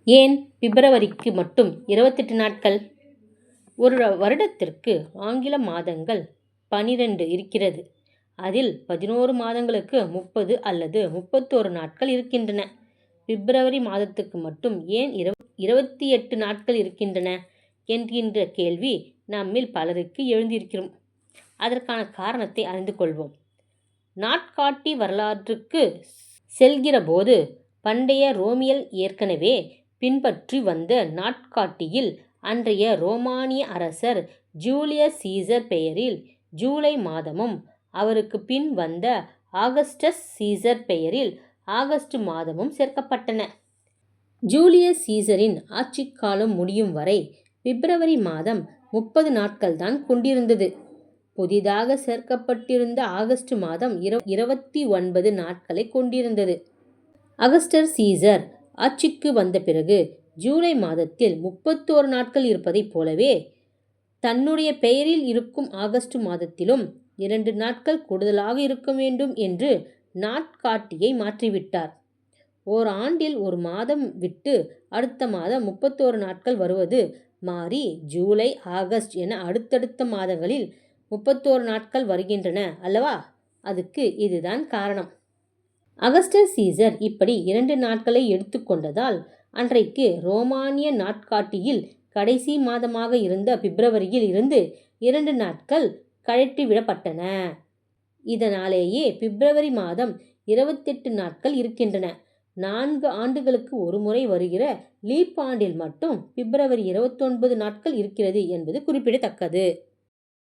ஏன் பிப்ரவரிக்கு மட்டும் 28 நாட்கள்? ஒரு வருடத்திற்கு ஆங்கில மாதங்கள் 12 இருக்கிறது. அதில் 11 மாதங்களுக்கு 30 அல்லது 31 நாட்கள் இருக்கின்றன. பிப்ரவரி மாதத்துக்கு மட்டும் ஏன் 28 நாட்கள் இருக்கின்றன என்கின்ற கேள்வி நம்மில் பலருக்கு எழுந்திருக்கிறோம். அதற்கான காரணத்தை அறிந்து கொள்வோம். நாட்காட்டி வரலாற்றுக்கு செல்கிற போது பண்டைய ரோமியல் ஏற்கனவே பின்பற்றி வந்த நாட்காட்டியில் அன்றைய ரோமானிய அரசர் ஜூலியஸ் சீசர் பெயரில் ஜூலை மாதமும் அவருக்கு பின் வந்த ஆகஸ்டஸ் சீசர் பெயரில் ஆகஸ்ட் மாதமும் சேர்க்கப்பட்டன. ஜூலியஸ் சீசரின் ஆட்சி காலம் முடியும் வரை பிப்ரவரி மாதம் 30 நாட்கள் தான் கொண்டிருந்தது. புதிதாக சேர்க்கப்பட்டிருந்த ஆகஸ்ட் மாதம் 29 நாட்களை கொண்டிருந்தது. அகஸ்டஸ் சீசர் ஆட்சிக்கு வந்த பிறகு ஜூலை மாதத்தில் 31 நாட்கள் இருப்பதைப் போலவே தன்னுடைய பெயரில் இருக்கும் ஆகஸ்ட் மாதத்திலும் 2 நாட்கள் கூடுதலாக இருக்க வேண்டும் என்று நாட்காட்டியை மாற்றிவிட்டார். ஓர் ஆண்டில் ஒரு மாதம் விட்டு அடுத்த மாதம் 31 நாட்கள் வருவது மாறி ஜூலை ஆகஸ்ட் என அடுத்தடுத்த மாதங்களில் 31 நாட்கள் வருகின்றன அல்லவா? அதுக்கு இதுதான் காரணம். அகஸ்டஸ் சீசர் இப்படி 2 நாட்களை எடுத்துக்கொண்டதால் அன்றைக்கு ரோமானிய நாட்காட்டியில் கடைசி மாதமாக இருந்த பிப்ரவரியில் இருந்து 2 நாட்கள் கழற்றிவிடப்பட்டன. இதனாலேயே பிப்ரவரி மாதம் 28 நாட்கள் இருக்கின்றன. 4 ஆண்டுகளுக்கு ஒரு முறை வருகிற லீப் ஆண்டில் மட்டும் பிப்ரவரி 29 நாட்கள் இருக்கிறது என்பது குறிப்பிடத்தக்கது.